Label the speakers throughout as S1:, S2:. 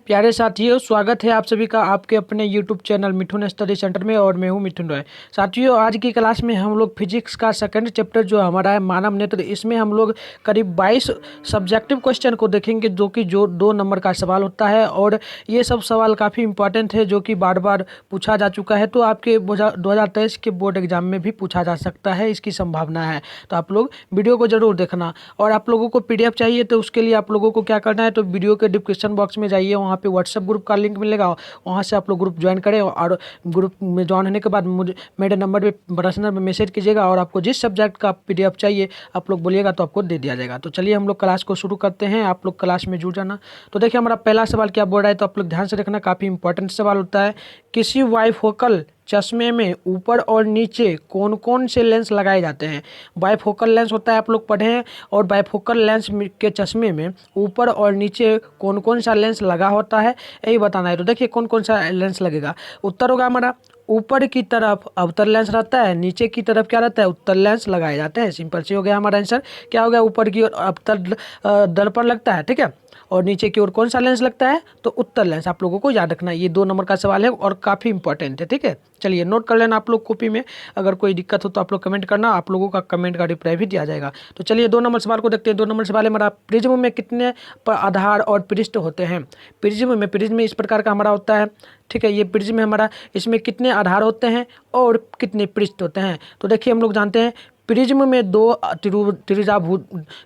S1: प्यारे साथियों, स्वागत है आप सभी का आपके अपने YouTube channel Mithun study centre में। और मैं हूं मिठुन रॉय। साथियों, आज की क्लास में हम लोग फिजिक्स का सेकंड चैप्टर जो हमारा है मानव नेत्र, इसमें हम लोग करीब 22 सब्जेक्टिव क्वेश्चन को देखेंगे, जो 2 नंबर का सवाल होता है। और ये सब सवाल काफ़ी इंपॉर्टेंट है, जो कि बार बार पूछा जा चुका है। तो आपके 2023 के बोर्ड एग्जाम में भी पूछा जा सकता है, इसकी संभावना है। तो आप लोग वीडियो को जरूर देखना। और आप लोगों को PDF चाहिए तो उसके लिए आप लोगों को क्या करना है, तो वीडियो के डिस्क्रिप्शन बॉक्स में जाइए, वहाँ पे व्हाट्सएप ग्रुप का लिंक मिलेगा, वहाँ से आप लोग ग्रुप ज्वाइन करें। और ग्रुप में ज्वाइन होने के बाद मुझे मेरे नंबर पे पर्सनल में मैसेज कीजिएगा, और आपको जिस सब्जेक्ट का PDF चाहिए आप लोग बोलिएगा तो आपको दे दिया जाएगा। तो चलिए हम लोग क्लास को शुरू करते हैं, आप लोग क्लास में जुड़ जाना। तो देखिए हमारा पहला सवाल क्या बोल रहा है, तो आप लोग ध्यान से देखना, काफ़ी इंपॉर्टेंट सवाल होता है। किसी वाइफोकल चश्मे में ऊपर और नीचे कौन कौन से लेंस लगाए जाते हैं। बाइफोकल लेंस होता है, आप लोग पढ़े हैं। और बाइफोकल लेंस के चश्मे में ऊपर और नीचे कौन कौन सा लेंस लगा होता है, यही बताना है। तो देखिए कौन कौन सा लेंस लगेगा। उत्तर होगा हमारा, ऊपर की तरफ अवतल लेंस रहता है, नीचे की तरफ क्या रहता है, उत्तल लेंस लगाए जाते हैं। सिंपल सी हो गया हमारा आंसर। क्या हो गया, ऊपर की ओर अवतल दर्पण लगता है, ठीक है। और नीचे की ओर कौन सा लेंस लगता है, तो उत्तल लेंस। आप लोगों को याद रखना, ये 2 नंबर का सवाल है और काफ़ी इंपॉर्टेंट है, ठीक है। चलिए नोट कर लेना आप लोग कॉपी में। अगर कोई दिक्कत हो तो आप लोग कमेंट करना, आप लोगों का कमेंट का रिप्लाई भी दिया जाएगा। तो चलिए 2 नंबर सवाल को देखते हैं। 2 नंबर सवाल है हमारा, प्रिज्म में कितने आधार और पृष्ठ होते हैं। प्रिज्म में इस प्रकार का हमारा होता है, ठीक है। ये प्रिज्म है हमारा, इसमें कितने आधार होते हैं और कितने पृष्ठ होते हैं। तो देखिए हम लोग जानते हैं प्रिज्म में 2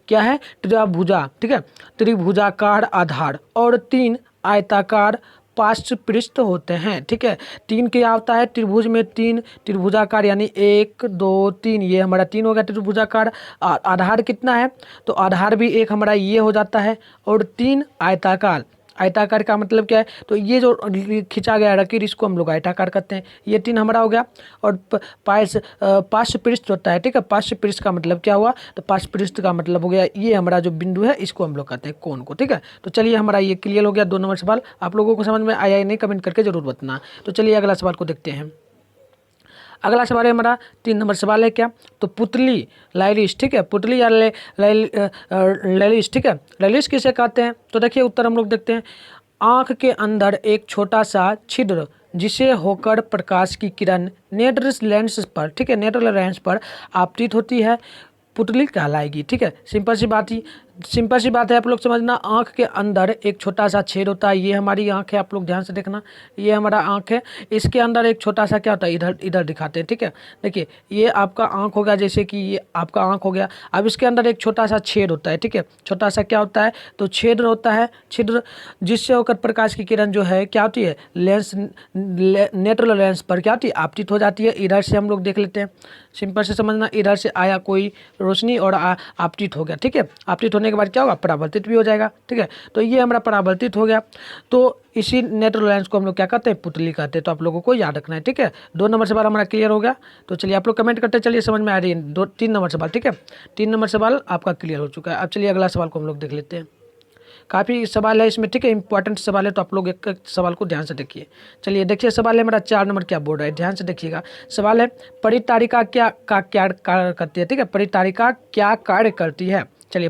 S1: क्या है, त्रिभुजा, ठीक है, त्रिभुजाकार आधार और 3 आयताकार पार्श्व पृष्ठ होते हैं, ठीक है। 3 क्या होता है, त्रिभुज में 3 त्रिभुजाकार, यानी 1 2 3, ये हमारा 3 हो गया त्रिभुजाकार। आधार कितना है, तो आधार भी 1 हमारा ये हो जाता है। और 3 आयताकार, आयताकार का मतलब क्या है, तो ये जो खिंचा गया लकीर, इसको हम लोग आयताकार कहते हैं। ये 3 हमारा हो गया। और पार्श्व पृष्ठ होता है, ठीक है। पार्श्व पृष्ठ का मतलब क्या हुआ, तो पार्श्व पृष्ठ का मतलब हो गया ये हमारा जो बिंदु है, इसको हम लोग कहते हैं कोण को, ठीक है। तो चलिए हमारा ये क्लियर हो गया 2 नंबर सवाल। आप लोगों को समझ में आया या नहीं, कमेंट करके जरूर बताना। तो चलिए अगला सवाल को देखते हैं। अगला सवाल है हमारा 3 नंबर सवाल है क्या, तो पुतली लाइलिश, ठीक है। पुतली या लैलिश, ठीक है। लैलिश किसे कहते हैं, तो देखिए उत्तर हम लोग देखते हैं। आँख के अंदर एक छोटा सा छिद्र जिसे होकर प्रकाश की किरण नेत्र लेंस पर, ठीक है, नेत्र लेंस पर आपतित होती है, पुतली कहलाएगी, ठीक है। सिंपल सी बात है, आप लोग समझना। आँख के अंदर एक छोटा सा छेद होता है, ये हमारी आँख है, आप लोग ध्यान से देखना, ये हमारा आँख है। इसके अंदर एक छोटा सा क्या होता है, इधर दिखाते हैं, ठीक है। देखिए ये आपका आँख हो गया, जैसे कि ये आपका आँख हो गया। अब इसके अंदर एक छोटा सा छेद होता है, ठीक है। छोटा सा क्या होता है, तो छेद होता है, छिद्र, जिससे होकर प्रकाश की किरण जो है क्या होती है, नेत्र लेंस पर क्या होती है, आपतित हो जाती है। इधर से हम लोग देख लेते हैं, सिंपल से समझना। इधर से आया कोई रोशनी और आपतित हो गया, ठीक है। आपतित होने के बाद क्या होगा, परावर्तित भी हो जाएगा, ठीक है। तो ये हमारा परावर्तित हो गया, तो इसी नेत्र लेंस को हम लोग क्या कहते हैं, पुतली कहते हैं। तो आप लोगों को याद रखना है, ठीक है। 2 नंबर सवाल हमारा क्लियर हो गया। तो चलिए आप लोग कमेंट करते चलिए, समझ में आ रही है। 3 नंबर सवाल, ठीक है। 3 नंबर सवाल आपका क्लियर हो चुका है। अब चलिए अगला सवाल को हम लोग देख लेते हैं। काफ़ी सवाल है इसमें, ठीक है, इंपॉर्टेंट सवाल है। तो आप लोग एक सवाल को ध्यान से देखिए। चलिए देखिए सवाल है मेरा 4 नंबर, क्या बोल रहा है, ध्यान से देखिएगा। सवाल है, परितारिका क्या कार्य करती है, ठीक है। परितारिका क्या कार्य करती है। चलिए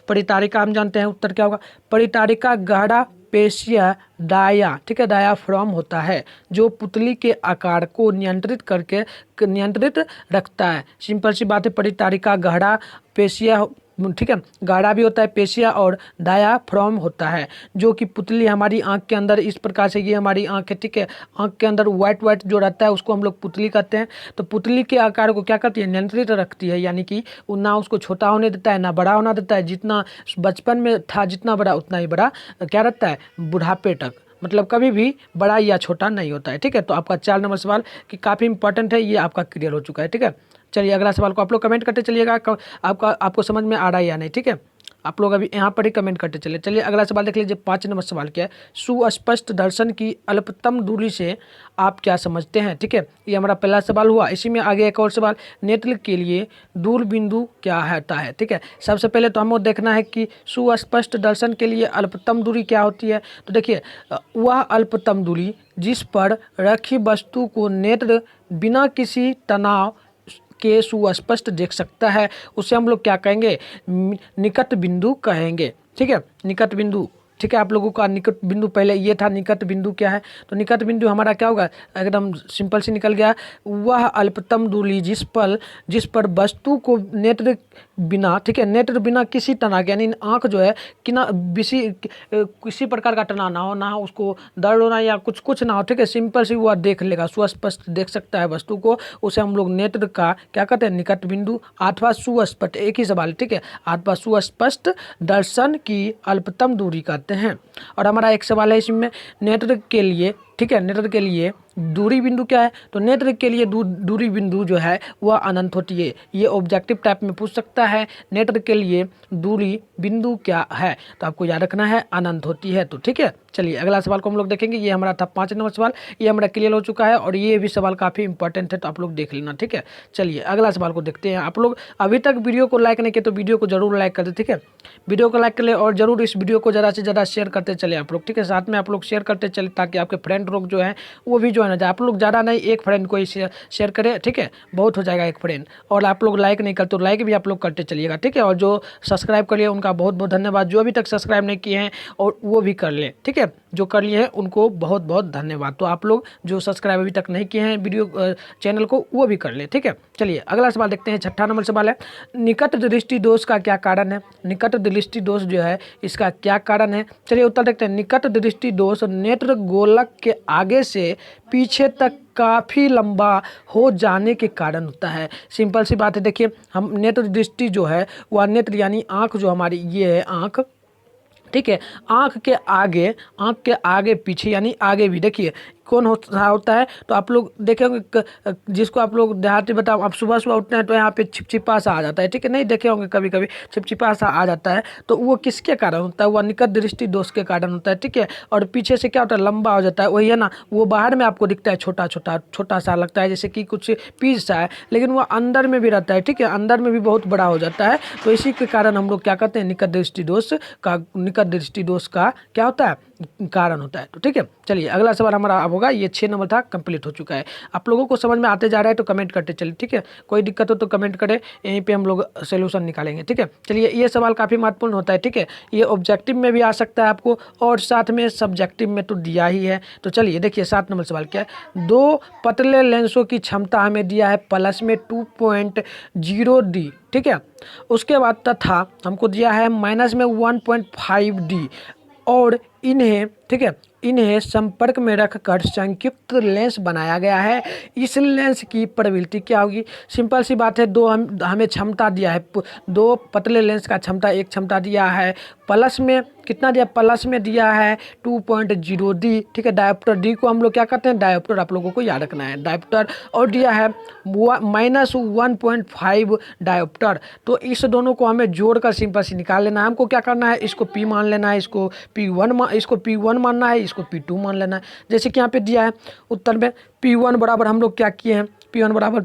S1: परितारिका हम जानते हैं, उत्तर क्या होगा, परितारिका गहरा पेशिया डाया, ठीक है, डायाफ्राम होता है, जो पुतली के आकार को नियंत्रित रखता है। सिंपल सी बात है, परितारिका गहरा पेशिया, ठीक है, गाढ़ा भी होता है पेशिया, और डायाफ्राम होता है, जो कि पुतली हमारी आंख के अंदर इस प्रकार से, ये हमारी आंख है, ठीक है। आंख के अंदर वाइट जो रहता है उसको हम लोग पुतली कहते हैं। तो पुतली के आकार को क्या करती है, नियंत्रित रखती है, यानी कि ना उसको छोटा होने देता है ना बड़ा होना देता है। जितना बचपन में था जितना बड़ा, उतना ही बड़ा क्या रहता है, बुढ़ापे तक, मतलब कभी भी बड़ा या छोटा नहीं होता है, ठीक है। तो आपका 4 नंबर सवाल कि काफ़ी इंपॉर्टेंट है, ये आपका क्लियर हो चुका है, ठीक है। चलिए अगला सवाल को आप लोग कमेंट करते चलिएगा, आपको समझ में आ रहा है या नहीं, ठीक है। आप लोग अभी यहाँ पर ही कमेंट करते चलिए। चलिए अगला सवाल देख लीजिए। 5 नंबर सवाल क्या है, सुस्पष्ट दर्शन की अल्पतम दूरी से आप क्या समझते हैं, ठीक है। ये हमारा पहला सवाल हुआ। इसी में आगे एक और सवाल, नेत्र के लिए दूर बिंदु क्या होता है, ठीक है। सबसे पहले तो हमें देखना है कि सुस्पष्ट दर्शन के लिए अल्पतम दूरी क्या होती है। तो देखिए वह अल्पतम दूरी जिस पर रखी वस्तु को नेत्र बिना किसी तनाव के सुस्पष्ट देख सकता है, उसे हम लोग क्या कहेंगे, निकट बिंदु कहेंगे, ठीक है। निकट बिंदु ठीक है। आप लोगों का निकट बिंदु पहले ये था, निकट बिंदु क्या है, तो निकट बिंदु हमारा क्या होगा, एकदम सिंपल से निकल गया, वह अल्पतम दूरी जिस पर वस्तु को नेत्र बिना, ठीक है, नेत्र बिना किसी तना के, यानी आँख जो है किसी प्रकार का तना ना हो, ना उसको दर्द होना या कुछ ना हो, ठीक है, सिंपल से वह देख लेगा, सुस्पष्ट देख सकता है वस्तु को, उसे हम लोग नेत्र का क्या कहते हैं, निकट बिंदु अथवा सुस्पष्ट, एक ही सवाल, ठीक है, अथवा सुस्पष्ट दर्शन की अल्पतम दूरी कहते हैं। और हमारा एक सवाल है इसमें, नेत्र के लिए, ठीक है, नेत्र के लिए दूरी बिंदु क्या है, तो नेत्र के लिए दूरी बिंदु जो है वह अनंत होती है। ये ऑब्जेक्टिव टाइप में पूछ सकता है, नेत्र के लिए दूरी बिंदु क्या है, तो आपको याद रखना है अनंत होती है। तो ठीक है, चलिए अगला सवाल को हम लोग देखेंगे। ये हमारा था 5 नंबर सवाल, ये हमारा क्लियर हो चुका है और ये भी सवाल काफ़ी इंपॉर्टेंट है, तो आप लोग देख लेना, ठीक है। चलिए अगला सवाल को देखते हैं। आप लोग अभी तक वीडियो को लाइक नहीं किए तो वीडियो को जरूर लाइक कर दे, ठीक है, वीडियो को लाइक कर ले और जरूर इस वीडियो को ज़्यादा से ज़्यादा शेयर करते चले आप लोग, ठीक है, साथ में आप लोग शेयर करते चले ताकि आपके फ्रेंड लोग जो है वो भी ज्वाइन हो जाए। आप लोग ज़्यादा नहीं, एक फ्रेंड को ही शेयर करें, ठीक है, बहुत हो जाएगा एक फ्रेंड। और आप लोग लाइक नहीं करते तो लाइक भी आप लोग करते चलिएगा, ठीक है। और जो सब्सक्राइब कर लिए उनका बहुत बहुत धन्यवाद, जो अभी तक सब्सक्राइब नहीं किए हैं और वो भी कर ले, ठीक है, जो कर लिए हैं उनको बहुत बहुत धन्यवाद। तो आप लोग जो सब्सक्राइब अभी तक नहीं किए हैं वीडियो चैनल को, वो भी कर ले, ठीक है। चलिए अगला सवाल देखते हैं। 6ठा नंबर सवाल है, निकट दृष्टि दोष का क्या कारण है, निकट दृष्टि दोष जो है इसका क्या कारण है। चलिए उत्तर देखते हैं। निकट दृष्टि दोष नेत्र गोलक के आगे से पीछे तक काफ़ी लंबा हो जाने के कारण होता है। सिंपल सी बात है, देखिए हम नेत्र दृष्टि जो है वह नेत्र यानी आँख जो हमारी ये है आँख, ठीक है, आँख के आगे पीछे यानी आगे भी देखिए कौन होता है, तो आप लोग देखे होंगे जिसको आप लोग देहाती बताओ, आप सुबह सुबह उठते हैं तो यहाँ पे छिपछिपा सा आ जाता है, ठीक है, नहीं देखे होंगे कभी कभी छिपछिपा सा आ जाता है, तो वो किसके कारण होता है, वो निकट दृष्टि दोष के कारण होता है, ठीक है। और पीछे से क्या होता है, लंबा हो जाता है, वही है ना, वो बाहर में आपको दिखता है छोटा सा लगता है जैसे कि कुछ पीस सा है, लेकिन वो अंदर में भी रहता है, ठीक है, अंदर में भी बहुत बड़ा हो जाता है। तो इसी के कारण हम लोग क्या कहते हैं, निकट दृष्टि दोष का क्या होता है, कारण होता है। तो ठीक है, चलिए अगला सवाल हमारा अब होगा, ये 6 नंबर था, कंप्लीट हो चुका है। आप लोगों को समझ में आते जा रहा है तो कमेंट करते चलिए, ठीक है, कोई दिक्कत हो तो कमेंट करें, यहीं पे हम लोग सोल्यूशन निकालेंगे, ठीक है। चलिए ये सवाल काफ़ी महत्वपूर्ण होता है, ठीक है, ये ऑब्जेक्टिव में भी आ सकता है आपको और साथ में सब्जेक्टिव में तो दिया ही है। तो चलिए देखिए 7 नंबर सवाल क्या है, 2 पतले लेंसों की क्षमता हमें दिया है प्लस में 2.0D, ठीक है, उसके बाद तथा हमको दिया है माइनस में 1.5D और इन्हें, ठीक है, इन्हें संपर्क में रखकर संयुक्त लेंस बनाया गया है। इस लेंस की प्रवृत्ति क्या होगी, सिंपल सी बात है, हमें क्षमता दिया है, 2 पतले लेंस का क्षमता, एक क्षमता दिया है प्लस में, कितना दिया, प्लस में दिया है 2.0D, ठीक है, डायोप्टर डी को हम लोग क्या करते हैं, डायोप्टर, आप लोगों को याद रखना है डायोप्टर, और दिया है माइनस 1.5 डायोप्टर। तो इस दोनों को हमें जोड़कर सिंपल से निकाल लेना है। हमको क्या करना है, इसको P मान लेना है, इसको P1 मानना है, इसको P2 मान लेना है। जैसे कि यहाँ पे दिया है उत्तर में P1 बराबर हम लोग क्या किए हैं, P1 बराबर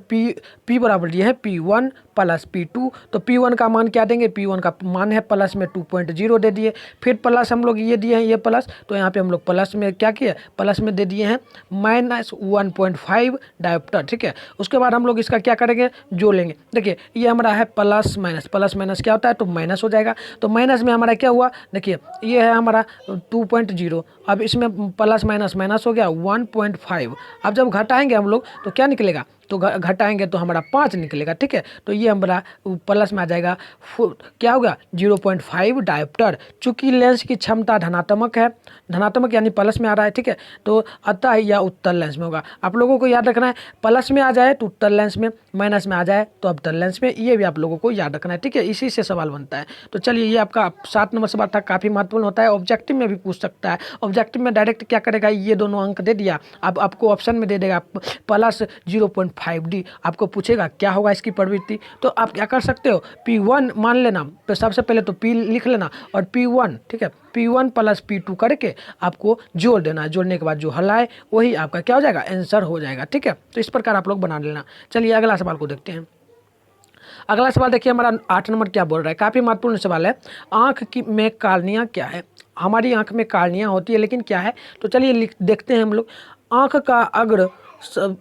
S1: P बराबर दिए हैं P1 प्लस P2, तो P1 का मान क्या देंगे, P1 का मान है प्लस में 2.0 दे दिए, फिर प्लस हम लोग ये दिए हैं, ये प्लस, तो यहाँ पे हम लोग प्लस में क्या किए, प्लस में दे दिए हैं माइनस 1.5 डायोप्टर, ठीक है। उसके बाद हम लोग इसका क्या करेंगे, जोड़ लेंगे। देखिए ये हमारा है प्लस माइनस क्या होता है, तो माइनस हो जाएगा, तो माइनस में हमारा क्या हुआ, देखिए ये है हमारा 2.0, अब इसमें प्लस माइनस हो गया 1.5। अब जब घटाएंगे हम लोग तो क्या निकलेगा, तो घटाएंगे तो हमारा 5 निकलेगा, ठीक है, तो ये हमारा प्लस में आ जाएगा, क्या होगा 0.5 डायोप्टर। चूंकि लेंस की क्षमता धनात्मक है, धनात्मक यानी प्लस में आ रहा है, ठीक है, तो अतः यह उत्तल लेंस में होगा। आप लोगों को याद रखना है, प्लस में आ जाए तो उत्तल लेंस में, माइनस में आ जाए तो अवतल लेंस में, ये भी आप लोगों को याद रखना है, ठीक है, इसी से सवाल बनता है। तो चलिए ये आपका 7 नंबर सवाल था, काफ़ी महत्वपूर्ण होता है, ऑब्जेक्टिव में भी पूछ सकता है। ऑब्जेक्टिव में डायरेक्ट क्या करेगा, ये दोनों अंक दे दिया, अब आपको ऑप्शन में दे देगा प्लस 0.5D, आपको पूछेगा क्या होगा इसकी प्रवृत्ति, तो आप क्या कर सकते हो, P1 मान लेना, तो सबसे पहले तो P लिख लेना और P1, ठीक है, P1 प्लस P2 करके आपको जोड़ देना, जोड़ने के बाद जो हल आए वही आपका क्या हो जाएगा, आंसर हो जाएगा, ठीक है। तो इस प्रकार आप लोग बना लेना। चलिए अगला सवाल को देखते हैं। अगला सवाल देखिए हमारा 8 नंबर क्या बोल रहा है, काफ़ी महत्वपूर्ण सवाल है, आँख की में कार्निया क्या है। हमारी आँख में कार्निया होती है, लेकिन क्या है, तो चलिए देखते हैं हम लोग। आँख का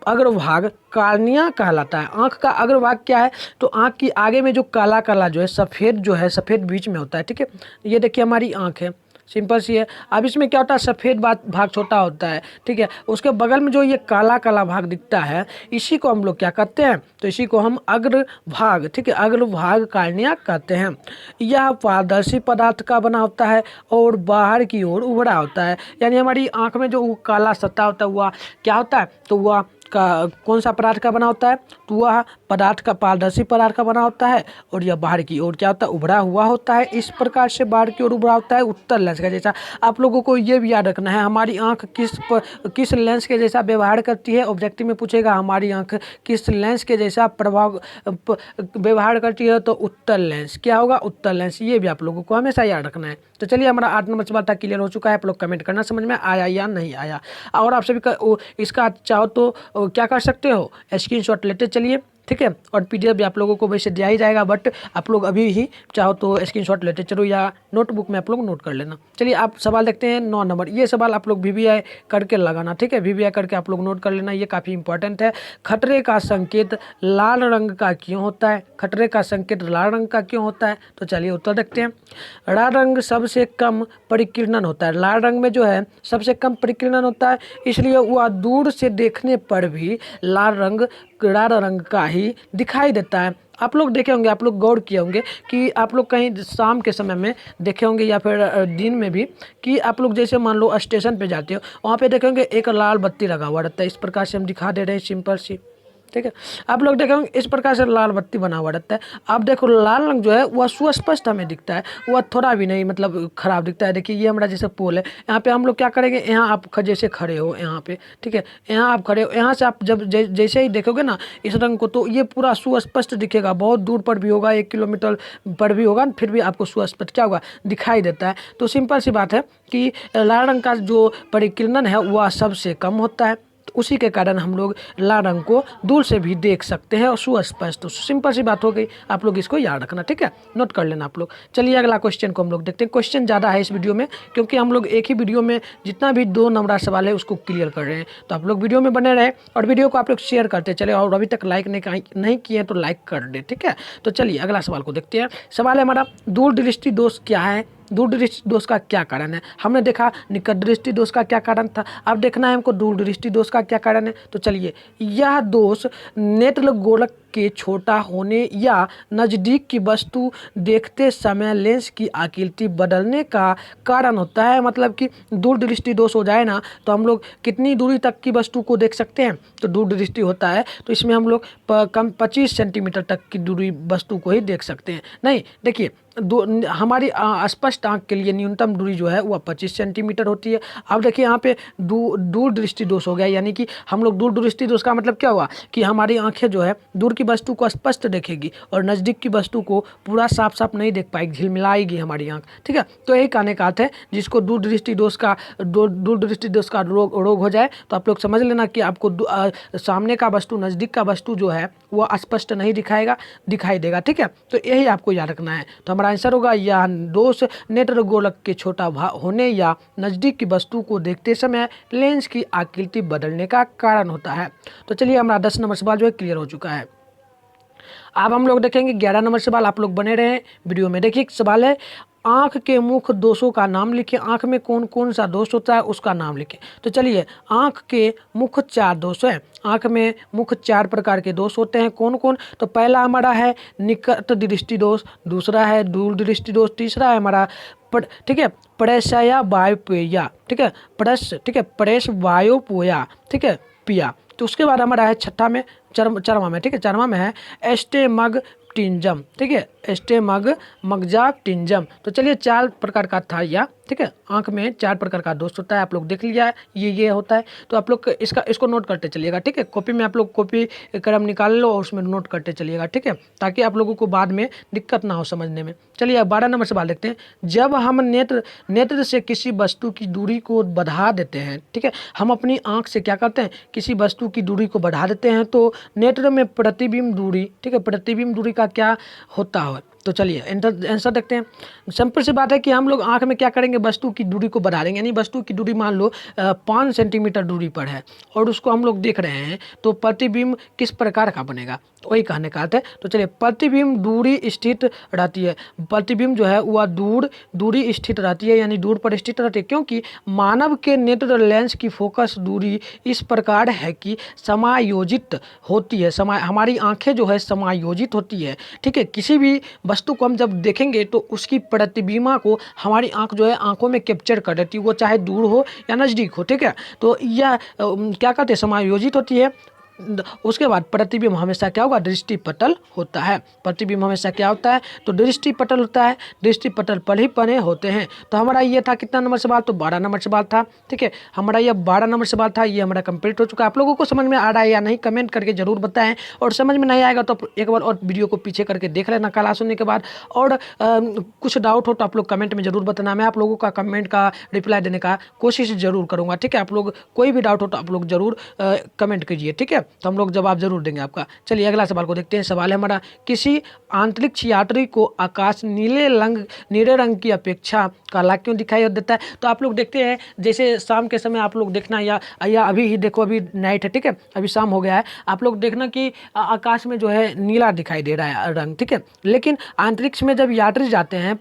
S1: अग्रभाग कार्निया कहलाता है। आँख का अग्रभाग क्या है, तो आँख की आगे में जो काला काला जो है, सफ़ेद जो है, सफ़ेद बीच में होता है, ठीक है। ये देखिए हमारी आँख है, सिंपल सी है। अब इसमें क्या होता है, सफ़ेद भाग छोटा होता है, ठीक है। उसके बगल में जो ये काला काला भाग दिखता है, इसी को हम लोग क्या कहते हैं, तो इसी को हम अग्रभाग, ठीक है, अग्रभाग कार्निया कहते हैं। यह पारदर्शी पदार्थ का बना होता है और बाहर की ओर उभरा होता है। यानी हमारी आँख में जो काला सतह होता है वह क्या होता है, तो वह का कौन सा पदार्थ का बना होता है, तो वह पदार्थ का पारदर्शी पदार्थ का बना होता है और यह बाहर की ओर क्या होता है, उभरा हुआ होता है। इस प्रकार से बाहर की ओर उभरा होता है उत्तल लेंस का जैसा। आप लोगों को ये भी याद रखना है, हमारी आंख किस लेंस के जैसा व्यवहार करती है। ऑब्जेक्टिव में पूछेगा हमारी आंख किस लेंस के जैसा व्यवहार करती है, तो उत्तल लेंस। क्या होगा, उत्तल लेंस। ये भी आप लोगों को हमेशा याद रखना है। तो चलिए हमारा 8 नंबर सवाल था क्लियर हो चुका है। आप लोग कमेंट करना समझ में आया या नहीं आया। और आप सभी इसका चाहो तो क्या कर सकते हो, स्क्रीनशॉट लेते चलिए, ठीक है। और पीडीएफ भी आप लोगों को वैसे दिया ही जाएगा, बट आप लोग अभी ही चाहो तो स्क्रीनशॉट लेते चलो या नोटबुक में आप लोग नोट कर लेना। चलिए आप सवाल देखते हैं 9 नंबर। ये सवाल आप लोग वीवीआई करके लगाना, ठीक है, वीवीआई करके आप लोग नोट कर लेना, ये काफ़ी इंपॉर्टेंट है। खतरे का संकेत लाल रंग का क्यों होता है, खतरे का संकेत लाल रंग का क्यों होता है, तो चलिए उत्तर देखते हैं। लाल रंग सबसे कम परिकीर्णन होता है, लाल रंग में जो है सबसे कम परिकीर्णन होता है, इसलिए वह दूर से देखने पर भी लाल रंग का ही दिखाई देता है। आप लोग देखे होंगे, आप लोग गौर किए होंगे कि आप लोग कहीं शाम के समय में देखे होंगे या फिर दिन में भी, कि आप लोग जैसे मान लो स्टेशन पे जाते हो, वहाँ पे देखेंगे एक लाल बत्ती लगा हुआ रहता है। इस प्रकार से हम दिखा दे रहे हैं, सिंपल सी, ठीक है। आप लोग देखेंगे इस प्रकार से लाल बत्ती बना हुआ रहता है। आप देखो लाल रंग जो है वह सुस्पष्ट हमें दिखता है, वह थोड़ा भी नहीं मतलब खराब दिखता है। देखिए ये हमारा जैसे पोल है, यहाँ पे हम लोग क्या करेंगे, यहाँ आप जैसे खड़े हो यहाँ पे, ठीक है, यहाँ आप खड़े हो, यहाँ से आप जब जैसे ही देखोगे ना इस रंग को, तो ये पूरा सुस्पष्ट दिखेगा। बहुत दूर पर भी होगा, 1 किलोमीटर पर भी होगा, फिर भी आपको सुस्पष्ट क्या होगा, दिखाई देता है। तो सिंपल सी बात है कि लाल रंग का जो परिकीर्णन है वह सबसे कम होता है, उसी के कारण हम लोग लाल रंग को दूर से भी देख सकते हैं और सुस्पष्ट। तो सिंपल सी बात हो गई, आप लोग इसको याद रखना, ठीक है, नोट कर लेना आप लोग। चलिए अगला क्वेश्चन को हम लोग देखते हैं। क्वेश्चन ज़्यादा है इस वीडियो में, क्योंकि हम लोग एक ही वीडियो में जितना भी 2 नंबर सवाल है उसको क्लियर कर रहे हैं। तो आप लोग वीडियो में बने रहे और वीडियो को आप लोग शेयर करते चले, और अभी तक लाइक नहीं किए तो लाइक कर दे, ठीक है। तो चलिए अगला सवाल को देखते हैं। सवाल है हमारा, दूरदृष्टि दोष क्या है, दूरदृष्टि दोष का क्या कारण है। हमने देखा निकट दृष्टि दोष का क्या कारण था, अब देखना है हमको दूरदृष्टि दोष का क्या कारण है। तो चलिए, यह दोष नेत्र गोलक के छोटा होने या नज़दीक की वस्तु देखते समय लेंस की आकृति बदलने का कारण होता है। मतलब कि दूरदृष्टि दोष हो जाए ना, तो हम लोग कितनी दूरी तक की वस्तु को देख सकते हैं, तो दूरदृष्टि होता है तो इसमें हम लोग कम 25 सेंटीमीटर तक की दूरी वस्तु को ही देख सकते हैं। नहीं देखिए, हमारी स्पष्ट आँख के लिए न्यूनतम दूरी जो है वह 25 सेंटीमीटर होती है। अब देखिए यहाँ पे दूरदृष्टि दोष हो गया, यानी कि हम लोग दूरदृष्टि दोष का मतलब क्या हुआ कि हमारी आंखें जो है दूर की वस्तु को स्पष्ट देखेगी और नज़दीक की वस्तु को पूरा साफ साफ नहीं देख पाएगी, झिलमिलाएगी हमारी आंख, ठीक है। तो यही कहने का अर्थ है, जिसको दूरदृष्टि दोष का रोग हो जाए तो आप लोग समझ लेना कि आपको सामने का वस्तु, नज़दीक का वस्तु जो है वह स्पष्ट नहीं दिखाई देगा, ठीक है। तो यही आपको याद रखना है। तो हमारा आंसर होगा यह दोष नेत्र गोलक के छोटा होने या नज़दीक की वस्तु को देखते समय लेंस की आकृति बदलने का कारण होता है। तो चलिए हमारा 10 नंबर सवाल जो है क्लियर हो चुका है। अब हम लोग देखेंगे 11 नंबर सवाल। आप लोग बने रहे वीडियो में। देखिए सवाल है, आँख के मुख्य दोषों का नाम लिखें। आँख में कौन कौन सा दोष होता है उसका नाम लिखें। तो चलिए, आँख के मुख्य 4 दोष हैं। आँख में मुख्य 4 प्रकार के दोष होते हैं। कौन कौन? तो पहला हमारा है निकट दृष्टि दोष, दूसरा है दूर दृष्टि दोष, तीसरा है हमारा ठीक है प्रेषया वायोपोया, ठीक है प्रेष वायोपोया, ठीक है पिया। तो उसके बाद हमारा है छठा में चरमा में, ठीक है, चरमा में है एस्टेमग्मेटिज्म, ठीक है, एस्टेमग्मेटिज्म। तो चलिए 4 प्रकार का था यह, ठीक है। आंख में 4 प्रकार का दोष होता है, आप लोग देख लिया है, ये होता है। तो आप लोग इसको नोट करते चलिएगा, ठीक है। कॉपी में आप लोग कॉपी कलम निकाल लो और उसमें नोट करते चलिएगा, ठीक है, ताकि आप लोगों को बाद में दिक्कत ना हो समझने में। चलिए 12 नंबर सवाल देखते हैं। जब हम नेत्र से किसी वस्तु की दूरी को बढ़ा देते हैं, ठीक है, हम अपनी आँख से क्या करते हैं, किसी वस्तु की दूरी को बढ़ा देते हैं, तो नेत्र में प्रतिबिंब दूरी, ठीक है, प्रतिबिंब दूरी का क्या होता है, तो चलिए आंसर देखते हैं। सिंपल सी बात है कि हम लोग आँख में क्या करेंगे, वस्तु की दूरी को बढ़ा देंगे। यानी वस्तु की दूरी मान लो 5 सेंटीमीटर दूरी पर है और उसको हम लोग देख रहे हैं, तो प्रतिबिंब किस प्रकार का बनेगा, वही कहने का अर्थ है। तो चलिए, प्रतिबिंब दूरी स्थित रहती है। प्रतिबिंब जो है वह दूरी स्थित रहती है, यानी दूर पर स्थित रहती है, क्योंकि मानव के नेत्र लेंस की फोकस दूरी इस प्रकार है कि समायोजित होती है। हमारी आंखें जो है समायोजित होती है, ठीक है। किसी भी वस्तु को हम जब देखेंगे तो उसकी प्रतिबिंब को हमारी आंख जो है आंखों में कैप्चर कर लेती है, वो चाहे दूर हो या नज़दीक हो, ठीक है। तो यह क्या कहते हैं, समायोजित होती है। उसके बाद प्रतिबिंब हमेशा क्या होगा, दृष्टिपटल होता है। प्रतिबिंब हमेशा क्या होता है, तो दृष्टिपटल होता है। दृष्टिपटल पर ही बने होते हैं। तो हमारा ये था कितना नंबर सवाल, तो 12 नंबर सवाल था, ठीक है। हमारा ये 12 नंबर सवाल था, ये हमारा कंप्लीट हो चुका है। आप लोगों को समझ में आ रहा है या नहीं, कमेंट करके जरूर बताएं। और समझ में नहीं आएगा तो एक बार और वीडियो को पीछे करके देख लेना क्लास सुनने के बाद। और कुछ डाउट हो तो आप लोग कमेंट में जरूर बताना। मैं आप लोगों का कमेंट का रिप्लाई देने का कोशिश जरूर करूँगा, ठीक है। आप लोग कोई भी डाउट हो तो आप लोग जरूर कमेंट कीजिए, ठीक है। तो हम लोग जवाब जरूर देंगे आपका। चलिए अगला सवाल को देखते हैं। सवाल है हमारा, किसी अंतरिक्ष यात्री को आकाश नीले रंग की अपेक्षा काला क्यों दिखाई देता है। तो आप लोग देखते हैं, जैसे शाम के समय आप लोग देखना, या अभी ही देखो, अभी नाइट है, ठीक है, अभी शाम हो गया है। आप लोग देखना कि आकाश में जो है नीला दिखाई दे रहा है रंग, ठीक है। लेकिन अंतरिक्ष में जब यात्री जाते हैं,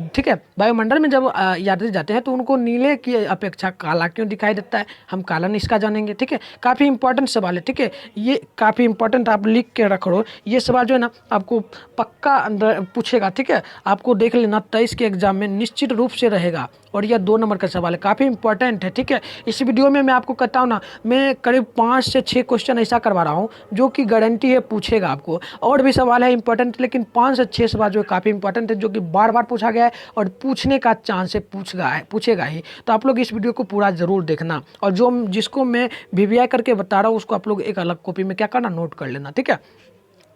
S1: ठीक है, वायुमंडल में जब यात्री जाते हैं तो उनको नीले की अपेक्षा काला क्यों दिखाई देता है, हम कारण इसका जानेंगे, ठीक है। काफ़ी इंपॉर्टेंट सवाल है, ठीक है। ये काफ़ी इंपॉर्टेंट, आप लिख के रखो। ये सवाल जो है ना आपको पक्का अंदर पूछेगा, ठीक है। आपको देख लेना 23 के एग्जाम में निश्चित रूप से रहेगा। और यह 2 नंबर का सवाल है, काफ़ी इंपॉर्टेंट है, ठीक है। इस वीडियो में मैं आपको कहता हूँ ना, मैं करीब 5 से 6 क्वेश्चन ऐसा करवा रहा हूँ जो कि गारंटी है पूछेगा आपको। और भी सवाल है इंपॉर्टेंट, लेकिन 5 से 6 सवाल जो है काफ़ी इंपॉर्टेंट है, जो कि बार बार पूछा गया है और पूछने का चांस है, पूछेगा ही। तो आप लोग इस वीडियो को पूरा ज़रूर देखना। और जिसको मैं वीवीआई करके बता रहा हूँ उसको आप लोग एक अलग कॉपी में क्या करना, नोट कर लेना, ठीक है।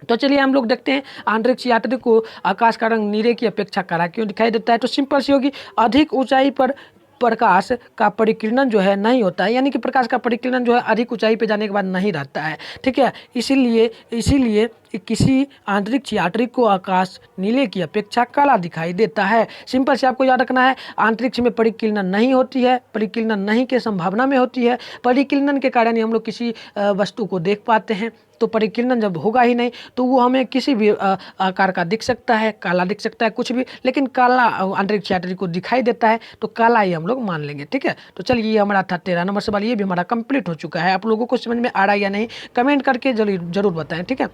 S1: तो चलिए हम लोग देखते हैं, अंतरिक्ष यात्री को आकाश का रंग नीले की अपेक्षा काला क्यों दिखाई देता है। तो सिंपल सी होगी, अधिक ऊंचाई पर प्रकाश का परिकिरण जो है नहीं होता है, यानी कि प्रकाश का परिकिरण जो है अधिक ऊंचाई पे जाने के बाद नहीं रहता है, ठीक है। इसीलिए किसी अंतरिक्ष यात्री को आकाश नीले की अपेक्षा काला दिखाई देता है। सिंपल से आपको याद रखना है, अंतरिक्ष में परिकिरण नहीं होती है, परिकिरण नहीं के संभावना में होती है। परिकिरण के कारण ही हम लोग किसी वस्तु को देख पाते हैं। तो परिकिरण जब होगा ही नहीं तो वो हमें किसी भी आकार का दिख सकता है, काला दिख सकता है, कुछ भी, लेकिन काला अंतरिक्ष यात्री को दिखाई देता है तो काला ही हम लोग मान लेंगे, ठीक है। तो चलिए ये हमारा था 13 नंबर सवाल, ये भी हमारा कंप्लीट हो चुका है। आप लोगों को समझ में आ रहा है या नहीं, कमेंट करके जरूर बताएं, ठीक है।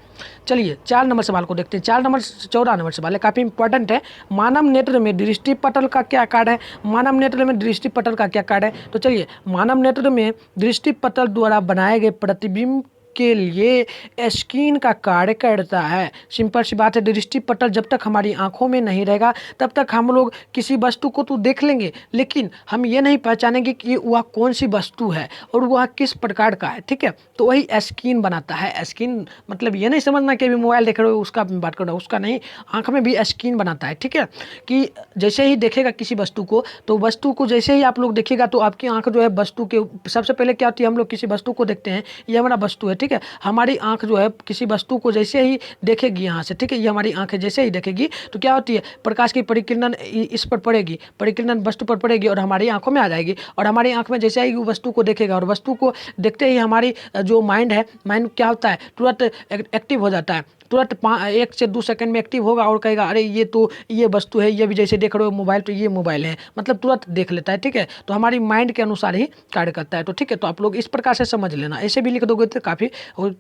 S1: चलिए 4 नंबर सवाल को देखते हैं। 14 नंबर सवाल है, काफ़ी इंपॉर्टेंट है। मानव नेत्र में दृष्टिपटल का क्या कार्य है। मानव नेत्र में दृष्टिपटल का क्या कार्य है। तो चलिए, मानव नेत्र में दृष्टिपटल द्वारा बनाए गए प्रतिबिंब के लिए स्क्रीन का कार्य करता है। सिंपल सी बात है, दृष्टिपटल जब तक हमारी आंखों में नहीं रहेगा तब तक हम लोग किसी वस्तु को तो देख लेंगे, लेकिन हम ये नहीं पहचानेंगे कि वह कौन सी वस्तु है और वह किस प्रकार का है, ठीक है। तो वही स्क्रीन बनाता है। स्क्रीन मतलब ये नहीं समझना कि अभी मोबाइल देख रहे हो उसका बात कर रहा हूँ, उसका नहीं, आँख में भी स्क्रीन बनाता है, ठीक है। कि जैसे ही देखेगा किसी वस्तु को, तो वस्तु को जैसे ही आप लोग देखिएगा तो आपकी आँख जो है वस्तु के, सबसे पहले क्या होती है, हम लोग किसी वस्तु को देखते हैं, ये हमारा वस्तु है, ठीक है। हमारी आंख जो है किसी वस्तु को जैसे ही देखेगी यहाँ से, ठीक है, ये हमारी आंखें जैसे ही देखेगी तो क्या होती है, प्रकाश की परिकिरण इस पर पड़ेगी, परिकिरण वस्तु पर पड़ेगी और हमारी आंखों में आ जाएगी। और हमारी आंख में जैसे ही वस्तु को देखेगा और वस्तु को देखते ही हमारी जो माइंड है, माइंड क्या होता है, तुरंत एक्टिव हो जाता है। तुरंत 1 से 2 सेकंड में एक्टिव होगा और कहेगा अरे ये तो ये वस्तु है, ये भी जैसे देख रहे हो मोबाइल, तो ये मोबाइल है, मतलब तुरंत देख लेता है, ठीक है। तो हमारी माइंड के अनुसार ही कार्य करता है। तो ठीक है, तो आप लोग इस प्रकार से समझ लेना, ऐसे भी लिख दोगे तो काफ़ी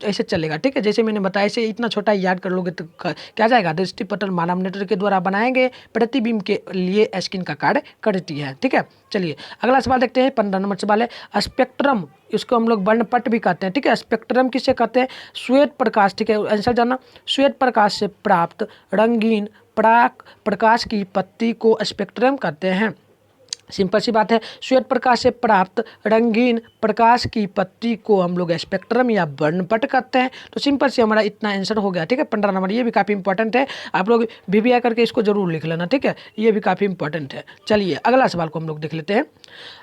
S1: ऐसे चलेगा, ठीक है। जैसे मैंने बताया, ऐसे इतना छोटा याद कर लोगे तो क्या जाएगा, दृष्टिपटल मानव नेत्र के द्वारा बनाए गए प्रतिबिंब के लिए स्क्रीन का कार्य करती है, ठीक है। चलिए अगला सवाल देखते हैं। 15 नंबर सवाल है, स्पेक्ट्रम, इसको हम लोग वर्णपट भी कहते हैं, ठीक है। स्पेक्ट्रम किसे कहते हैं, श्वेत प्रकाश, ठीक है, आंसर जानना। श्वेत प्रकाश से प्राप्त रंगीन प्रकाश की पत्ती को स्पेक्ट्रम कहते हैं। सिंपल सी बात है, श्वेत प्रकाश से प्राप्त रंगीन प्रकाश की पत्ती को हम लोग स्पेक्ट्रम या वर्णपट कहते हैं। तो सिंपल से हमारा इतना आंसर हो गया, ठीक है। 15 नंबर, ये भी काफ़ी इंपॉर्टेंट है, आप लोग VBI करके इसको जरूर लिख लेना, ठीक है, ये भी काफ़ी इंपॉर्टेंट है। चलिए अगला सवाल को हम लोग देख लेते हैं।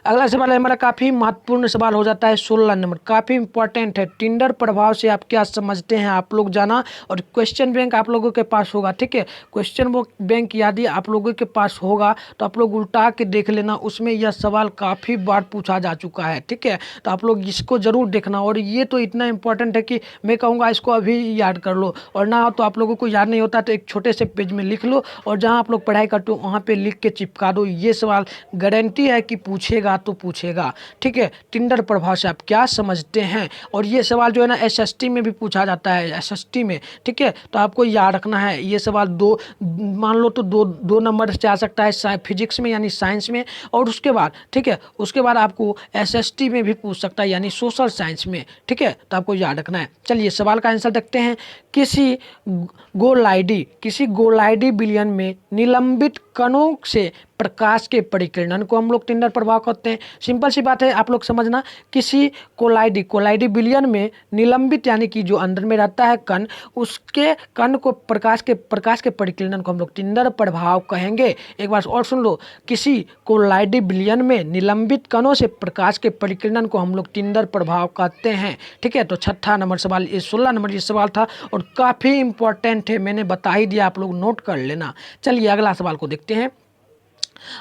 S1: अगला सवाल है हमारा काफ़ी महत्वपूर्ण सवाल हो जाता है, 16 नंबर, काफ़ी इंपॉर्टेंट है। टिंडर प्रभाव से आप क्या समझते हैं, आप लोग जाना, और क्वेश्चन बैंक आप लोगों के पास होगा, ठीक है। क्वेश्चन बैंक यदि आप लोगों के पास होगा तो आप लोग उल्टा के देख लेना, उसमें यह सवाल काफ़ी बार पूछा जा चुका है, ठीक है। तो आप लोग इसको जरूर देखना, और ये तो इतना इंपॉर्टेंट है कि मैं कहूँगा इसको अभी याद कर लो, और ना तो आप लोगों को याद नहीं होता तो एक छोटे से पेज में लिख लो, और जहाँ आप लोग पढ़ाई करते हो वहाँ पे लिख के चिपका दो। ये सवाल गारंटी है कि पूछेगा तो पूछेगा, ठीक है। टिंडर प्रभाव से आप क्या समझते हैं, और ये सवाल जो है ना SST में भी पूछा जाता है, SST में, ठीक है। तो आपको याद रखना है, ये सवाल मान लो तो दो नंबर से आ सकता है फिजिक्स में यानी साइंस में, और उसके बाद, ठीक है, उसके बाद आपको SST में भी पूछ सकता है यानी सोशल साइंस में, ठीक है। तो आपको याद रखना है। चलिए सवाल का आंसर देखते हैं। किसी गोलाइडी विलयन में निलंबित कणों से प्रकाश के परिकिरणन को हम लोग टिंडर प्रभाव कहते हैं। सिंपल सी बात है, आप लोग समझना, किसी कोलाइडी विलयन में निलंबित यानी कि जो अंदर में रहता है कण, उसके कण को प्रकाश के परिकिरणन को हम लोग टिंडर प्रभाव कहेंगे। एक बार और सुन लो, किसी कोलाइडी विलयन में निलंबित कणों से प्रकाश के परिकिरणन को हम लोग टिंडर प्रभाव कहते हैं, ठीक है। तो 6 नंबर सवाल, 16 नंबर ये सवाल था, और काफ़ी इंपॉर्टेंट है, मैंने बता ही दिया, आप लोग नोट कर लेना। चलिए अगला सवाल को देखते हैं।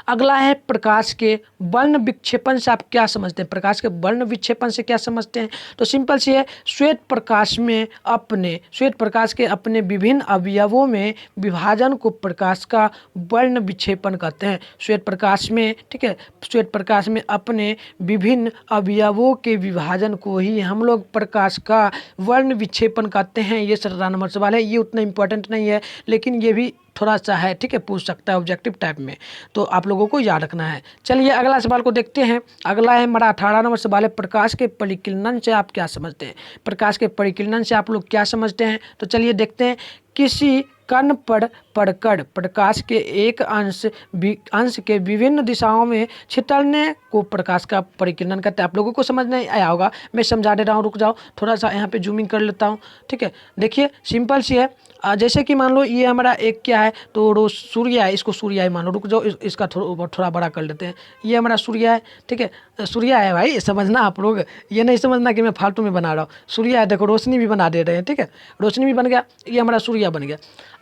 S1: अगला है, प्रकाश के वर्ण विक्षेपण से आप क्या समझते हैं, प्रकाश के वर्ण विक्षेपण से क्या समझते हैं। तो सिंपल सी है, श्वेत प्रकाश के अपने विभिन्न अवयवों में विभाजन को प्रकाश का वर्ण विक्षेपण कहते हैं। श्वेत प्रकाश में, ठीक है, श्वेत प्रकाश में अपने विभिन्न अवयवों के विभाजन को ही हम लोग प्रकाश का वर्ण विक्षेपण कहते हैं। ये 17 नंबर सवाल है, ये उतना इंपॉर्टेंट नहीं है, लेकिन ये भी थोड़ा सा है, ठीक है, पूछ सकता है ऑब्जेक्टिव टाइप में, तो आप लोगों को याद रखना है। चलिए अगला सवाल को देखते हैं। अगला है हमारा 18 नंबर सवाल है, प्रकाश के परिकिरणन से आप क्या समझते हैं, प्रकाश के परिकिरणन से आप लोग क्या समझते हैं। तो चलिए देखते हैं। किसी कण पर पड़कर प्रकाश के एक अंश के विभिन्न दिशाओं में छितरने को प्रकाश का परिकिरणन कहते हैं। आप लोगों को समझ नहीं आया होगा, मैं समझा दे रहा हूँ, रुक जाओ, थोड़ा सा यहाँ पे जूमिंग कर लेता हूँ, ठीक है। देखिए सिंपल सी है, जैसे कि मान लो ये हमारा एक क्या है, तो सूर्य है, इसको सूर्य है मान लो, रुक जाओ, इसका थोड़ा बड़ा कर लेते हैं। ये हमारा सूर्य है, ठीक है, सूर्य है भाई, समझना आप लोग, ये नहीं समझना कि मैं फालतू में बना रहा हूँ। सूर्य है, देखो रोशनी भी बना दे रहे हैं, ठीक है, रोशनी भी बन गया, ये हमारा सूर्य बन गया।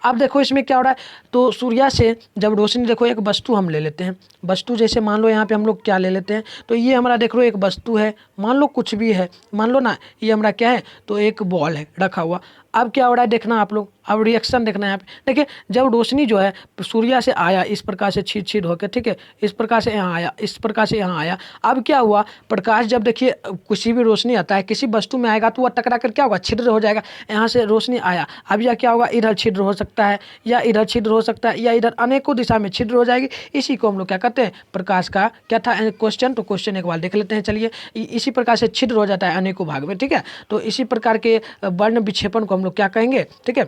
S1: अब देखो इसमें क्या हो रहा है, तो सूर्य से जब रोशनी, देखो एक वस्तु हम ले लेते हैं, वस्तु जैसे मान लो यहाँ पे हम लोग क्या ले लेते हैं, तो ये हमारा देख लो एक वस्तु है, मान लो कुछ भी है, मान लो ना, ये हमारा क्या है, तो एक बॉल है रखा हुआ। अब क्या हो रहा है देखना आप लोग, अब रिएक्शन देखना है यहाँ पे। देखिए जब रोशनी जो है सूर्य से आया, इस प्रकार से छीड़ होकर, ठीक है, इस प्रकार से यहाँ आया, इस प्रकार से यहाँ आया। अब क्या हुआ, प्रकाश जब देखिए किसी भी रोशनी आता है किसी वस्तु में आएगा तो वह टकरा कर क्या होगा, छिद्र हो जाएगा। यहाँ से रोशनी आया, अब यह क्या होगा, इधर छिद्र हो सकता है, या इधर छिद्र हो सकता है, या इधर अनेकों दिशा में छिद्र हो जाएगी। इसी को हम लोग क्या कहते हैं, प्रकाश का क्या था क्वेश्चन, तो क्वेश्चन एक बार देख लेते हैं। चलिए इसी प्रकार से छिद्र हो जाता है अनेकों भाग में, ठीक है। तो इसी प्रकार के वर्ण विक्षेपण को हम लोग क्या कहेंगे, ठीक है,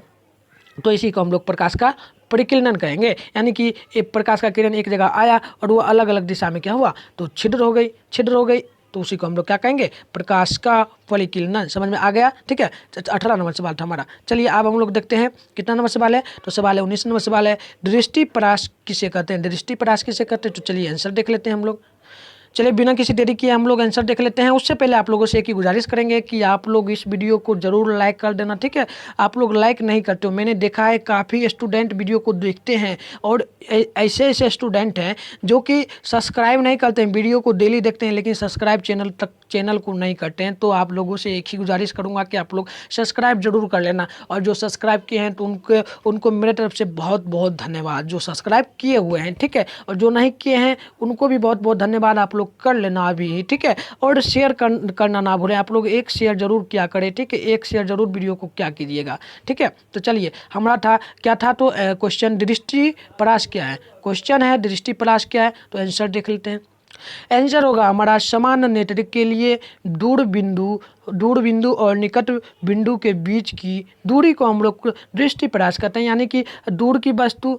S1: तो इसी को हम लोग प्रकाश का परिकिरणन कहेंगे। यानी कि एक प्रकाश का किरण एक जगह आया और वो अलग अलग दिशा में क्या हुआ, तो छिद्र हो गई, तो उसी को हम लोग क्या कहेंगे, प्रकाश का परिकिरणन। समझ में आ गया, ठीक है। 18 नंबर सवाल था हमारा। चलिए अब हम लोग देखते हैं कितना नंबर सवाल है, तो सवाल है 19 नंबर सवाल है, दृष्टि प्रकाश किसे कहते हैं, दृष्टि प्रकाश किसे कहते हैं। तो चलिए आंसर देख लेते हैं हम लोग। चलिए बिना किसी देरी किए हम लोग आंसर देख लेते हैं। उससे पहले आप लोगों से एक ही गुजारिश करेंगे कि आप लोग इस वीडियो को जरूर लाइक कर देना, ठीक है। आप लोग लाइक नहीं करते हो, मैंने देखा है काफ़ी स्टूडेंट वीडियो को देखते हैं, और ऐसे स्टूडेंट हैं जो कि सब्सक्राइब नहीं करते हैं, वीडियो को डेली देखते हैं लेकिन सब्सक्राइब चैनल को नहीं करते हैं। तो आप लोगों से एक ही गुजारिश करूँगा कि आप लोग सब्सक्राइब जरूर कर लेना, और जो सब्सक्राइब किए हैं तो उनको मेरे तरफ से बहुत बहुत धन्यवाद, जो सब्सक्राइब किए हुए हैं, ठीक है। और जो नहीं किए हैं उनको भी बहुत बहुत धन्यवाद, आप लोग कर लेना अभी, ठीक है। और शेयर करना ना भूलें, आप लोग एक शेयर जरूर किया करें, ठीक है, एक शेयर जरूर वीडियो को क्या कीजिएगा, ठीक है। तो चलिए हमारा था क्या था, तो क्वेश्चन दृष्टि प्रकाश क्या है, क्वेश्चन है दृष्टि प्रकाश क्या है, तो आंसर देख लेते हैं। आंसर होगा हमारा समान नेत्र के लिए दूर बिंदु दूर बिंदु और निकट बिंदु के बीच की दूरी को हम लोग दृष्टि परास कहते हैं। यानी कि दूर की वस्तु,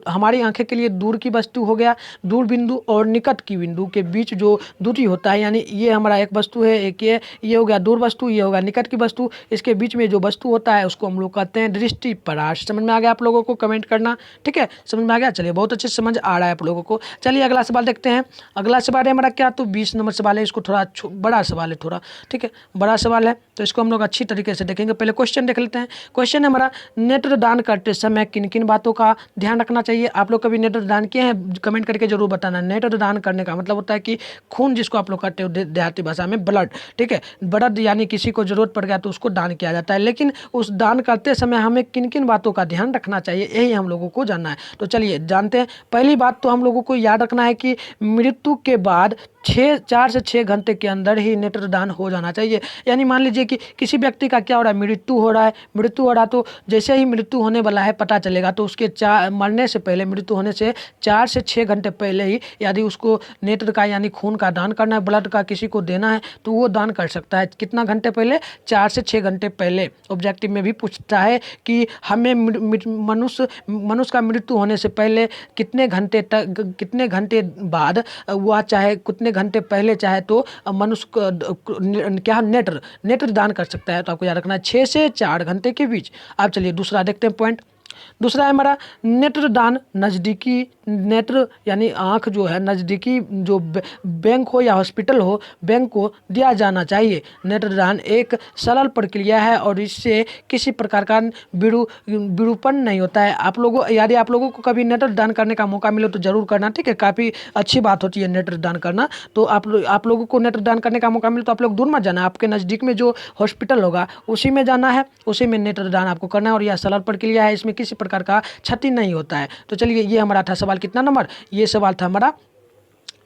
S1: हमारी आंखें के लिए दूर की वस्तु हो गया, दूर बिंदु और निकट की बिंदु के बीच जो दूरी होता है, यानी ये हमारा एक वस्तु है, एक ये हो गया दूर वस्तु, ये होगा निकट की वस्तु, इसके बीच में जो वस्तु होता है उसको हम लोग कहते हैं दृष्टि परास। समझ में आ गया आप लोगों को? कमेंट करना, ठीक है, समझ में आ गया? चलिए, बहुत अच्छे से समझ आ रहा है आप लोगों को। चलिए अगला सवाल देखते हैं। अगला सवाल है हमारा क्या, तो 20 नंबर सवाल है, इसको थोड़ा बड़ा सवाल है थोड़ा, ठीक है, बड़ा सवाल है, तो इसको हम लोग अच्छी तरीके से देखेंगे। पहले क्वेश्चन देख लेते हैं। क्वेश्चन है हमारा, नेत्रदान करते समय किन किन बातों का ध्यान रखना चाहिए? आप लोग कभी नेत्रदान किए हैं? कमेंट करके जरूर बताना। नेत्रदान करने का मतलब होता है कि खून जिसको आप लोग कहते हो देहाती भाषा में ब्लड, ठीक है, ब्लड, यानी किसी को जरूरत पड़ गया तो उसको दान किया जाता है। लेकिन उस दान करते समय हमें किन किन बातों का ध्यान रखना चाहिए, यही हम लोगों को जानना है। तो चलिए जानते हैं। पहली बात तो हम लोगों को याद रखना है कि मृत्यु के बाद 4 से 6 घंटे के अंदर ही नेत्रदान हो जाना चाहिए। यानी मान लीजिए कि किसी व्यक्ति का क्या हो रहा है, मृत्यु हो रहा है, तो जैसे ही मृत्यु होने वाला है पता चलेगा तो उसके मरने से पहले, मृत्यु होने से 4 से 6 घंटे पहले ही यदि उसको नेत्र का यानी खून का दान करना है, ब्लड का किसी को देना है, तो वो दान कर सकता है। कितना घंटे पहले? 4 से 6 घंटे पहले। ऑब्जेक्टिव में भी पूछता है कि हमें मनुष्य का मृत्यु होने से पहले कितने घंटे बाद हुआ, चाहे कितने घंटे पहले चाहे तो मनुष्य क्या नेत्र दान कर सकता है। तो आपको याद रखना है 6 से 4 घंटे के बीच। अब चलिए दूसरा देखते हैं पॉइंट। दूसरा है हमारा, नेत्रदान नज़दीकी नेत्र यानी आँख जो है, नज़दीकी जो बैंक हो या हॉस्पिटल हो, बैंक को दिया जाना चाहिए। नेत्रदान एक सरल प्रक्रिया है और इससे किसी प्रकार का विरूपण नहीं होता है। यदि आप लोगों को कभी नेत्रदान करने का मौका मिले तो ज़रूर करना, ठीक है, काफ़ी अच्छी बात होती है नेत्रदान करना। तो आप लोगों को नेत्रदान करने का मौका मिले तो आप लोग दूर मत जाना, आपके नज़दीक में जो हॉस्पिटल होगा उसी में जाना है, उसी में नेत्रदान आपको करना है। और यह सरल प्रक्रिया है, इसमें किसी प्रकार का क्षति नहीं होता है। तो चलिए, ये हमारा था सवाल कितना नंबर? ये सवाल था हमारा,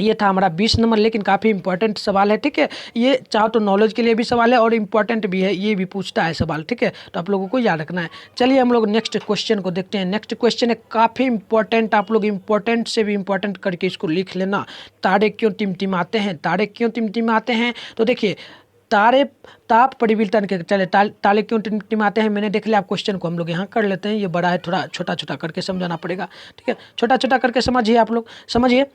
S1: ये था हमारा 20 नंबर, लेकिन काफ़ी इंपॉर्टेंट सवाल है, ठीक है। ये चाहो तो नॉलेज के लिए भी सवाल है और इम्पॉर्टेंट भी है, ये भी पूछता है सवाल, ठीक है, तो आप लोगों को याद रखना है। चलिए हम लोग नेक्स्ट क्वेश्चन को देखते हैं। नेक्स्ट क्वेश्चन है काफ़ी इंपॉर्टेंट, आप लोग इंपॉर्टेंट से भी इंपॉर्टेंट करके इसको लिख लेना। तारे क्यों टिमटिमाते हैं? तारे क्यों टिमटिमाते हैं? तो देखिए, तारे ताप परिवर्तन के चले ताले क्यों टिमटिमाते हैं, मैंने देख लिया। आप क्वेश्चन को हम लोग यहाँ कर लेते हैं, ये बड़ा है, थोड़ा छोटा छोटा करके समझाना पड़ेगा, ठीक है, छोटा छोटा करके समझिए, आप लोग समझिए।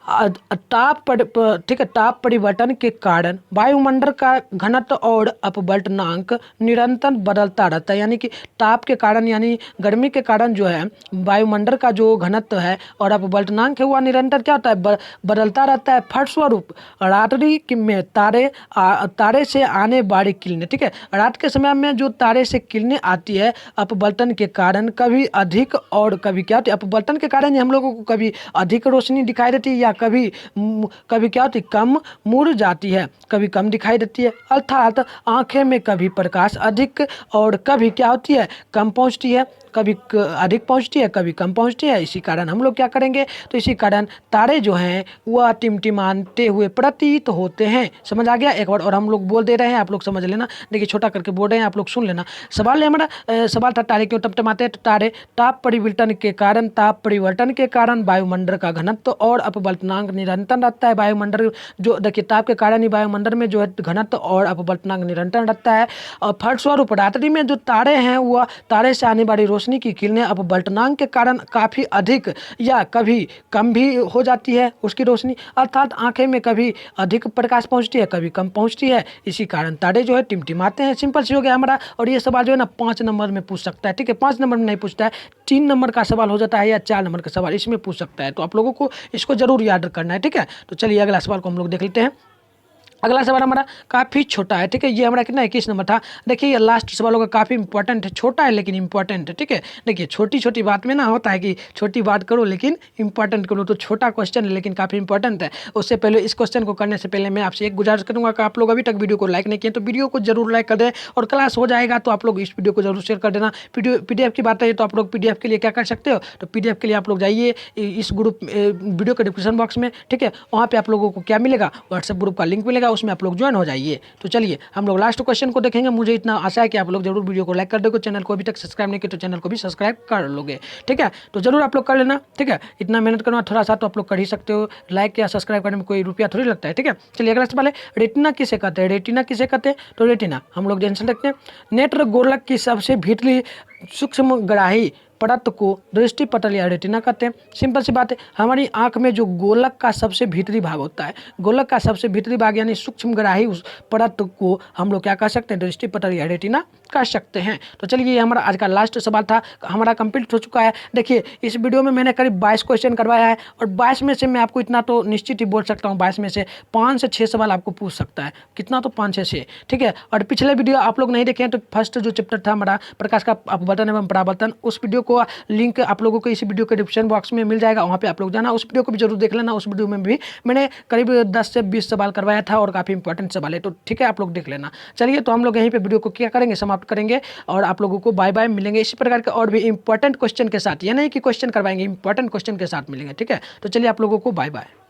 S1: ठीक है, ताप परिवर्तन के कारण वायुमंडल का घनत्व और अपवर्तनांक निरंतर बदलता रहता है। यानी कि ताप के कारण यानी गर्मी के कारण जो है वायुमंडल का जो घनत्व है और अपवर्तनांक है वह निरंतर क्या होता है, बदलता रहता है। फलस्वरूप रात्रि में तारे से आने वाली किरणें, ठीक है, रात के समय में जो तारे से किरणें आती है अपवर्तन के कारण कभी अधिक और कभी क्या होती है, अपवर्तन के कारण हम लोगों को कभी अधिक रोशनी दिखाई देती है या कभी क्या होती है, कम मुड़ जाती है, कभी कम दिखाई देती है। अर्थात आंखें में कभी प्रकाश अधिक और कभी क्या होती है, कम पहुंचती है, कभी अधिक पहुंचती है, कभी कम पहुंचती है। इसी कारण हम लोग क्या करेंगे, तो इसी कारण तारे जो हैं वह टिमटिमाते हुए प्रतीत होते हैं। समझ आ गया? एक बार और हम लोग बोल दे रहे हैं, आप लोग समझ लेना। देखिए छोटा करके बोल रहे हैं, आप लोग सुन लेना। सवाल है हमारा, सवाल था तारे क्यों टिमटिमाते हैं? तो तारे ताप परिवर्तन के कारण वायुमंडल का घनत्व और अपवर्तनांक निरंतर रहता है। वायुमंडल जो देखिए ताप के कारण ही वायुमंडल में जो है घनत्व और अपवर्तनांक निरंतर रहता है। और फलस्वरूप रात्रि में जो तारे हैं वह तारे से आने वाली रोशनी की किरणें अपवर्तनांक के कारण काफ़ी अधिक या कभी कम भी हो जाती है उसकी रोशनी, अर्थात आंखें में कभी अधिक प्रकाश पहुंचती है, कभी कम पहुंचती है। इसी कारण तारे जो है टिमटिमाते हैं। सिंपल सी हो गया हमारा। और ये सवाल जो है ना 5 नंबर में पूछ सकता है, ठीक है, 5 नंबर में नहीं पूछता है, 3 नंबर का सवाल हो जाता है या 4 नंबर का सवाल इसमें पूछ सकता है। तो आप लोगों को इसको जरूर याद करना है, ठीक है। तो चलिए अगला सवाल को हम लोग देख लेते हैं। अगला सवाल हमारा काफ़ी छोटा है, ठीक है, ये हमारा कितना 21 नंबर था। देखिए ये लास्ट सवाल होगा, काफ़ी इंपॉर्टेंट है, छोटा है लेकिन इंपॉर्टेंट है, ठीक है। देखिए छोटी छोटी बात में ना होता है कि छोटी बात करो लेकिन इंपॉर्टेंट करो, तो छोटा क्वेश्चन है लेकिन काफ़ी इंपॉर्टेंट है। उससे पहले इस क्वेश्चन को करने से पहले मैं आपसे एक गुजारिश करूँगा कि आप लोग अभी तक वीडियो को लाइक नहीं किए तो वीडियो को जरूर लाइक कर दें, और क्लास हो जाएगा तो आप लोग इस वीडियो को जरूर शेयर कर देना। PDF की बात है तो आप लोग PDF के लिए क्या कर सकते हो, तो PDF के लिए आप लोग जाइए इस ग्रुप वीडियो के डिस्क्रिप्शन बॉक्स में, ठीक है, वहाँ पर आप लोगों को क्या मिलेगा, व्हाट्सएप ग्रुप का लिंक मिलेगा। रहेगा, उसमें आप लोग ज्वाइन हो जाइए। तो चलिए हम लोग लास्ट क्वेश्चन को देखेंगे। मुझे इतना आशा है कि आप लोग जरूर वीडियो को लाइक कर दोगे, चैनल को अभी तक सब्सक्राइब नहीं किया तो चैनल को भी सब्सक्राइब कर लोगे, ठीक है। तो जरूर आप लोग कर लेना, ठीक है। इतना मेहनत करना थोड़ा सा तो आप लोग कर ही सकते हो, लाइक या सब्सक्राइब करने में कोई रुपया थोड़ी लगता है, ठीक है। चलिए अगला सवाल है, रेटिना किसे कहते हैं? रेटिना किसे कहते हैं? तो रेटिना हम लोग आंसर देखते हैं, नेत्र गोलक की सबसे भीतरी सूक्ष्मग्राही परत को दृष्टिपटल या रेटिना कहते हैं। सिंपल सी बात है, हमारी आंख में जो गोलक का सबसे भीतरी भाग होता है, गोलक का सबसे भीतरी भाग यानी सूक्ष्मग्राही उस परत को हम लोग क्या कह सकते हैं? दृष्टिपटल या रेटिना कह सकते हैं। तो चलिए ये हमारा आज का लास्ट सवाल था, हमारा कंप्लीट हो चुका है। देखिए इस वीडियो में मैंने करीब 22 क्वेश्चन करवाया है और 22 में से मैं आपको इतना तो निश्चित ही बोल सकता हूँ, 22 में से 5 से 6 सवाल आपको पूछ सकता है। कितना? तो 5 से 6, ठीक है। और पिछले वीडियो आप लोग नहीं देखे हैं तो फर्स्ट जो चैप्टर था हमारा प्रकाश का अपवर्तन एवं परावर्तन, उस वीडियो को लिंक आप लोगों को इस वीडियो के डिस्क्रिप्शन बॉक्स में मिल जाएगा, वहाँ पे आप लोग जाना, उस वीडियो को भी जरूर देख लेना। उस वीडियो में भी मैंने करीब 10 से 20 सवाल करवाया था और काफ़ी इंपॉर्टेंट सवाल है, तो ठीक है आप लोग देख लेना। चलिए तो हम लोग यहीं पे वीडियो को क्या करेंगे, समाप्त करेंगे और आप लोगों को बाय बाय, मिलेंगे इसी प्रकार के और भी इंपॉर्टेंट क्वेश्चन के साथ। ये नहीं कि क्वेश्चन करवाएंगे, इंपॉर्टेंट क्वेश्चन के साथ मिलेंगे, ठीक है। तो चलिए आप लोगों को बाय बाय।